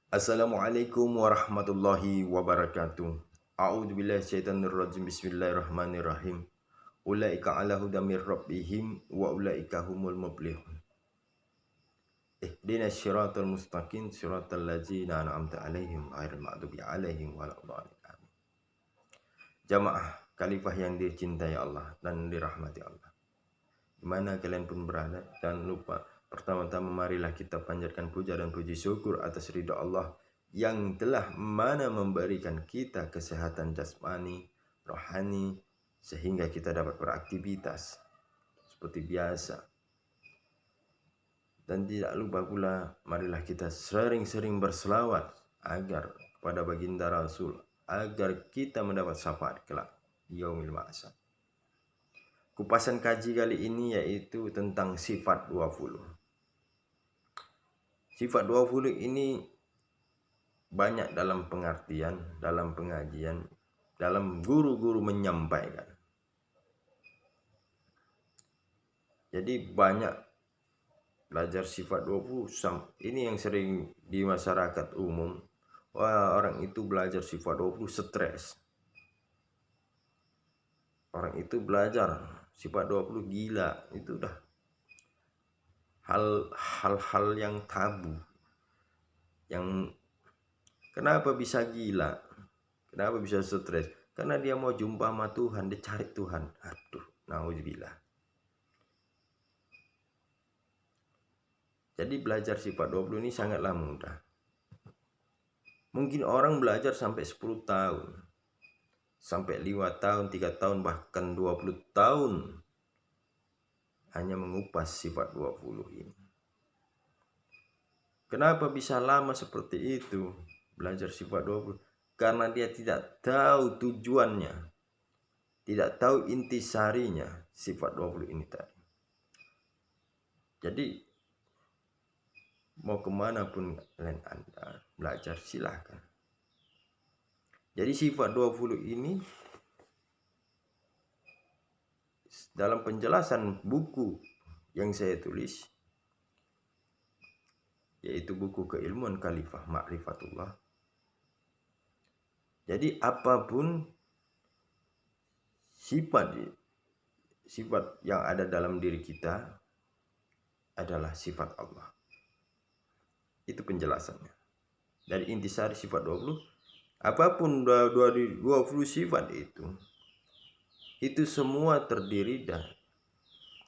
Assalamualaikum warahmatullahi wabarakatuh. A'udzubillahi minasyaitonirrajim. Bismillahirrahmanirrahim. Ulaika ala hudam mir rabbihim wa ulaika humul muflihun. Ihdinas siratal mustaqim siratal ladzina an'amta 'alaihim ghairil maghdubi 'alaihim waladdallin. Amin. Jamaah khalifah yang dicintai Allah dan dirahmati Allah. Dimana kalian pun berada, jangan lupa pertama-tama marilah kita panjatkan puja dan puji syukur atas ridha Allah yang telah memberikan kita kesehatan jasmani, rohani, sehingga kita dapat beraktivitas seperti biasa. Dan tidak lupa pula marilah kita sering-sering berselawat agar kepada baginda Rasul, agar kita mendapat syafaat kelak yaumil ma'asad. Kupasan kaji kali ini yaitu tentang sifat 20. Sifat 20 ini banyak dalam pengertian, dalam pengajian, dalam guru-guru menyampaikan. Jadi banyak belajar sifat 20. Ini yang sering di masyarakat umum. Wah, orang itu belajar sifat 20 stres. Orang itu belajar sifat 20 gila. Itu udah hal-hal yang tabu. Yang kenapa bisa gila? Kenapa bisa stres? Karena dia mau jumpa sama Tuhan, dia cari Tuhan. Aduh, nauzubillah. Jadi belajar sifat 20 ini sangatlah mudah. Mungkin orang belajar sampai 10 tahun. Sampai 5 tahun, 3 tahun, bahkan 20 tahun. Hanya mengupas sifat 20 ini. Kenapa bisa lama seperti itu belajar sifat 20? Karena dia tidak tahu tujuannya. Tidak tahu intisarinya sifat 20 ini tadi. Jadi mau kemana pun kalian Anda belajar silahkan. Jadi sifat 20 ini dalam penjelasan buku yang saya tulis, yaitu buku Keilmuan Khalifah Ma'rifatullah. Jadi apapun sifat yang ada dalam diri kita adalah sifat Allah. Itu penjelasannya. Dari intisari sifat 20, apapun 20 sifat itu semua terdiri dan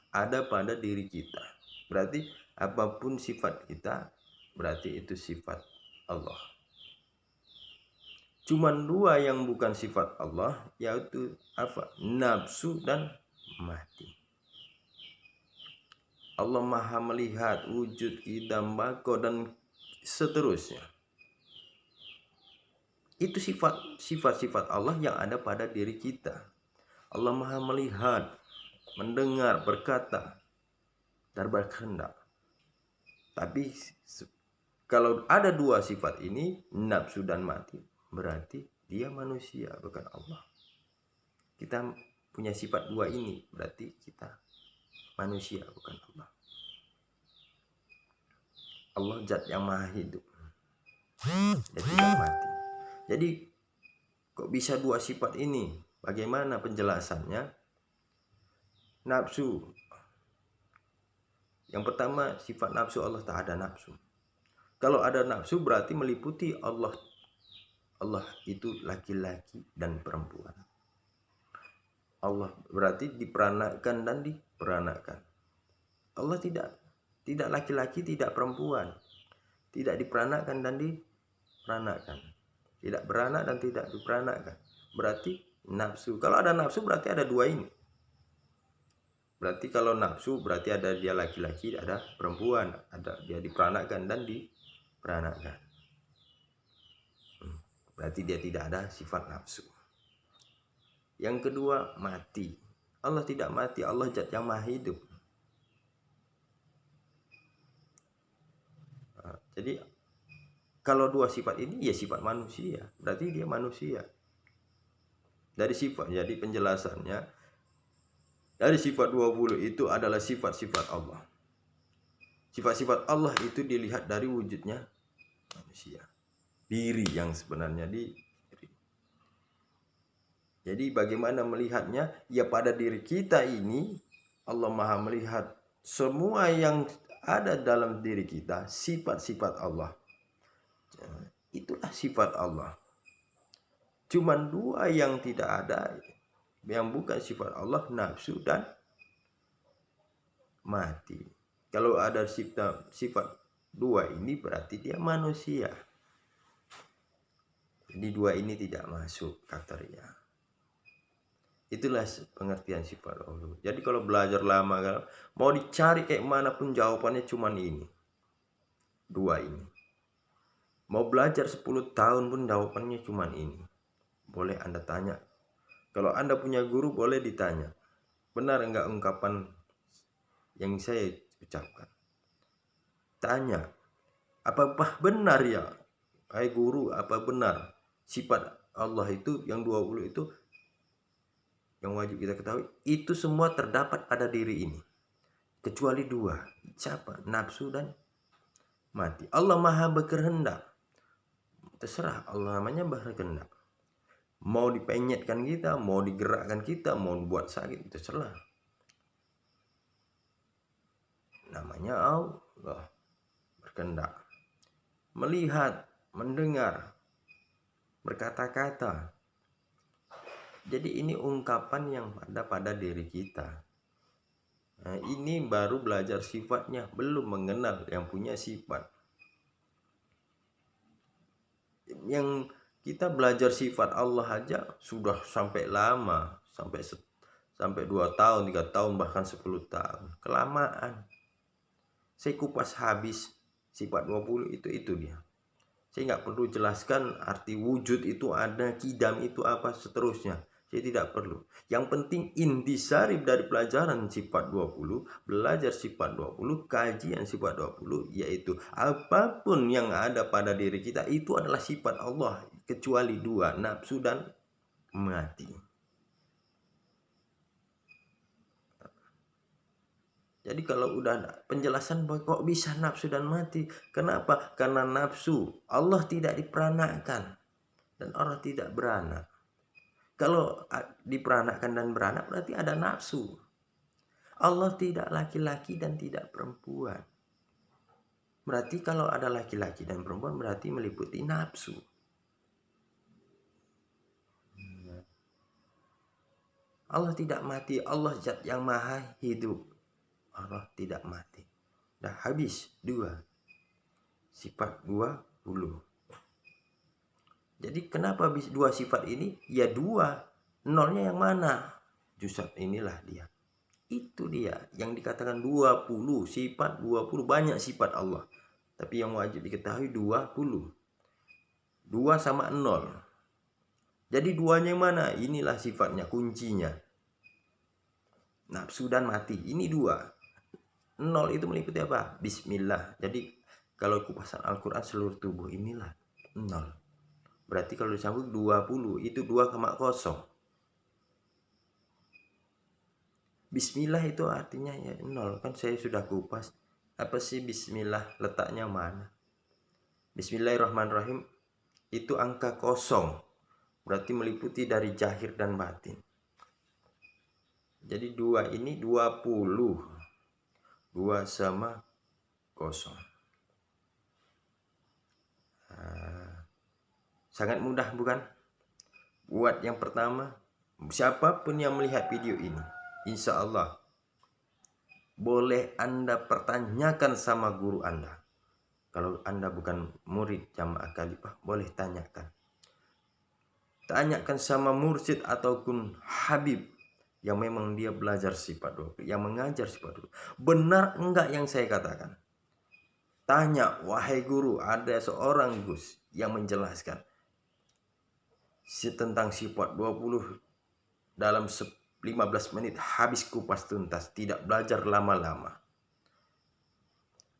ada pada diri kita. Berarti apapun sifat kita, berarti itu sifat Allah. Cuman 2 yang bukan sifat Allah, yaitu apa? Nafsu dan mati. Allah Maha melihat wujud idam bako dan seterusnya. Itu sifat-sifat Allah yang ada pada diri kita. Allah Maha melihat, mendengar, berkata, dan berkehendak. Tapi kalau ada 2 sifat ini, nafsu dan mati, berarti dia manusia, bukan Allah. Kita punya sifat 2 ini, berarti kita manusia, bukan Allah. Allah zat yang maha hidup. Dia tidak mati. Jadi kok bisa 2 sifat ini? Bagaimana penjelasannya? Nafsu. Yang pertama, sifat nafsu Allah tak ada nafsu. Kalau ada nafsu berarti meliputi Allah. Allah itu laki-laki dan perempuan. Allah berarti diperanakkan dan diperanakkan. Allah tidak laki-laki, tidak perempuan. Tidak diperanakkan dan diperanakkan. Tidak beranak dan tidak diperanakkan. Berarti nafsu. Kalau ada nafsu berarti ada 2 ini. Berarti kalau nafsu berarti ada dia laki-laki, ada perempuan, ada dia diperanakkan dan diperanakkan. Berarti dia tidak ada sifat nafsu. Yang kedua, mati. Allah tidak mati, Allah zat yang maha hidup. Jadi kalau 2 sifat ini ya sifat manusia, berarti dia manusia. Dari sifat, jadi penjelasannya dari sifat 20 itu adalah sifat-sifat Allah. Sifat-sifat Allah itu dilihat dari wujudnya manusia. diri yang sebenarnya diri. Jadi bagaimana melihatnya? Ya pada diri kita ini Allah Maha melihat semua yang ada dalam diri kita, sifat-sifat Allah. Itulah sifat Allah. Cuman dua yang tidak ada, yang bukan sifat Allah, nafsu dan mati. Kalau ada sifat dua ini berarti dia manusia. Jadi dua ini tidak masuk kriteria. Itulah pengertian sifat Allah. Jadi kalau belajar lama, kalau mau dicari kayak mana pun jawabannya cuman ini. Dua ini. Mau belajar 10 tahun pun jawabannya cuman ini. Boleh Anda tanya. Kalau Anda punya guru boleh ditanya. Benar enggak ungkapan yang saya ucapkan? Tanya. Apakah benar ya? Hai guru, apa benar sifat Allah itu yang 20 itu yang wajib kita ketahui itu semua terdapat pada diri ini kecuali dua. Siapa? Nafsu dan mati. Allah Maha berkehendak, terserah Allah namanya berkehendak, mau dipenyetkan kita, mau digerakkan kita, mau buat sakit, terserah, namanya Allah berkehendak. Melihat, mendengar, berkata-kata. Jadi ini ungkapan yang ada pada diri kita. Nah, ini baru belajar sifatnya, belum mengenal yang punya sifat. Yang kita belajar sifat Allah aja sudah sampai lama, sampai 2 tahun, 3 tahun, bahkan 10 tahun. Kelamaan. Saya kupas habis sifat 20 itu dia. Saya nggak perlu jelaskan arti wujud itu ada, kidam itu apa, seterusnya. Saya tidak perlu. Yang penting intisari dari pelajaran sifat 20, belajar sifat 20, kajian sifat 20, yaitu apapun yang ada pada diri kita itu adalah sifat Allah, kecuali dua, nafsu dan mati. Jadi kalau udah ada penjelasan kok bisa nafsu dan mati. Kenapa? Karena nafsu Allah tidak diperanakan dan Allah tidak beranak. Kalau diperanakkan dan beranak berarti ada nafsu. Allah tidak laki-laki dan tidak perempuan. Berarti kalau ada laki-laki dan perempuan berarti meliputi nafsu. Allah tidak mati. Allah zat yang maha hidup. Allah tidak mati. Dah habis dua. Sifat 20. Jadi kenapa dua sifat ini? Ya dua. Nolnya yang mana? Jusat inilah dia. Itu dia yang dikatakan 20. Sifat 20. Banyak sifat Allah. Tapi yang wajib diketahui 20. 2 sama 0. Jadi duanya yang mana? Inilah sifatnya, kuncinya. Nafsu dan mati. Ini 2. 0 itu meliputi apa? Bismillah. Jadi kalau kupasan Al-Quran seluruh tubuh inilah 0. Berarti kalau disambung 20 itu 2,0. Bismillah itu artinya ya 0. Kan saya sudah kupas. Apa sih bismillah, letaknya mana? Bismillahirrahmanirrahim itu angka 0. Berarti meliputi dari zahir dan batin. Jadi 2 ini 20. 2 sama 0. Sangat mudah bukan? Buat yang pertama, siapapun yang melihat video ini, insya Allah boleh Anda pertanyakan sama guru Anda. Kalau Anda bukan murid jamaah Khalifah, boleh tanyakan. Tanyakan sama mursyid ataupun habib yang memang dia belajar sifat 20, yang mengajar sifat 20. Benar enggak yang saya katakan? Tanya, wahai guru, ada seorang Gus yang menjelaskan tentang sifat 20 dalam 15 menit habis kupas tuntas, tidak belajar lama-lama.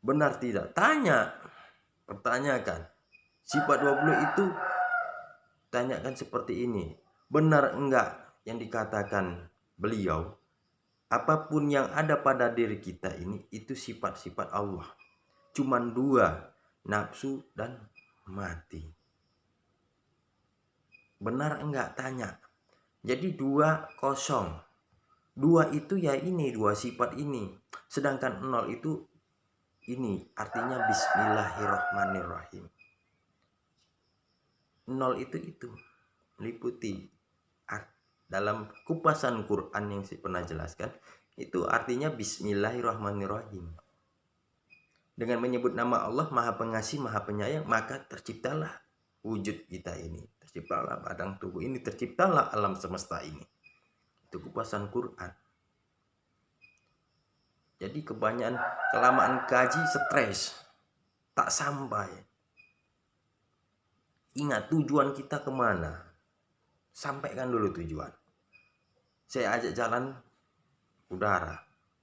Benar tidak? Tanya, pertanyakan. Sifat 20 itu tanyakan seperti ini. Benar enggak yang dikatakan beliau? Apapun yang ada pada diri kita ini itu sifat-sifat Allah. Cuman 2, nafsu dan mati. Benar enggak? Tanya. Jadi 2-0. 2 itu ya ini, 2 sifat ini. Sedangkan 0 itu ini, artinya bismillahirrahmanirrahim. 0 itu meliputi dalam kupasan Quran yang saya pernah jelaskan, itu artinya bismillahirrahmanirrahim. Dengan menyebut nama Allah Maha Pengasih, Maha Penyayang, maka terciptalah wujud kita ini. Terciptalah badan tubuh ini, terciptalah alam semesta ini. Itu kupasan Quran. Jadi kebanyakan kelamaan kaji stres, tak sampai. Ingat tujuan kita kemana. Sampaikan dulu tujuan. Saya ajak jalan udara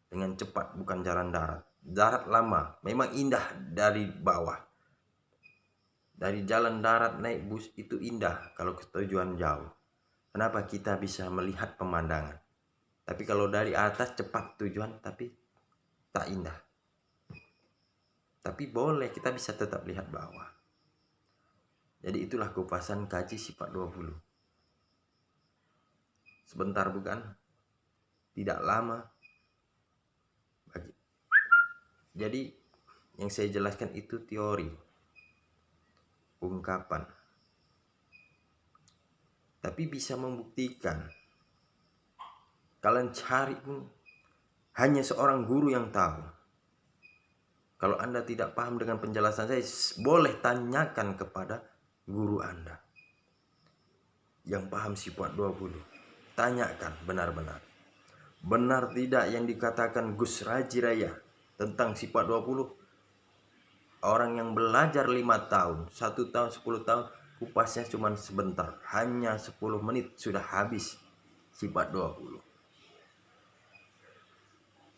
dengan cepat, bukan jalan darat. Darat lama, memang indah dari bawah. Dari jalan darat naik bus itu indah kalau ke tujuan jauh. Kenapa? Kita bisa melihat pemandangan. Tapi kalau dari atas cepat tujuan tapi tak indah. Tapi boleh, kita bisa tetap lihat bawah. Jadi itulah kupasan kaji sifat 20. Sebentar bukan? Tidak lama. Jadi yang saya jelaskan itu teori, ungkapan. Tapi bisa membuktikan. Kalian cari pun hanya seorang guru yang tahu. Kalau Anda tidak paham dengan penjelasan saya, boleh tanyakan kepada guru Anda yang paham sifat 20. Tanyakan benar-benar. Benar tidak yang dikatakan Gus Raji Raya tentang sifat 20? Orang yang belajar 5 tahun, 1 tahun, 10 tahun, kupasnya cuma sebentar. Hanya 10 menit sudah habis sifat 20.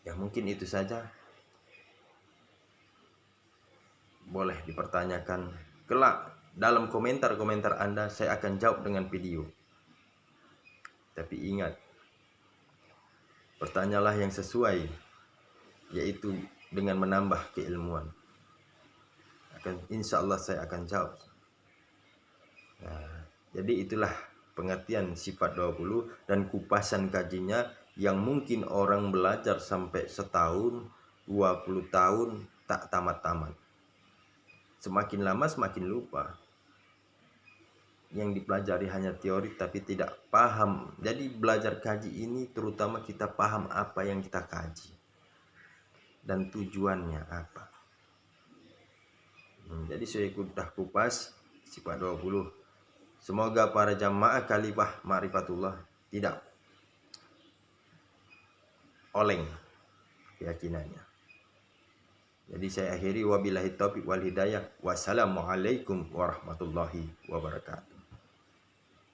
Ya mungkin itu saja. Boleh dipertanyakan kelak dalam komentar-komentar Anda, saya akan jawab dengan video. Tapi ingat, bertanyalah yang sesuai, yaitu dengan menambah keilmuan. Insya Allah saya akan jawab. Nah, jadi itulah pengertian sifat 20 dan kupasan kajinya yang mungkin orang belajar sampai setahun, 20 tahun tak tamat-tamat. Semakin lama semakin lupa. Yang dipelajari hanya teori tapi tidak paham. Jadi belajar kaji ini terutama kita paham apa yang kita kaji dan tujuannya apa. Jadi saya sudah kupas sifat 20. Semoga para jamaah Khalifah Ma'rifatullah tidak oleng keyakinannya. Jadi saya akhiri wabillahi taufiq wal hidayah. Wassalamualaikum warahmatullahi wabarakatuh.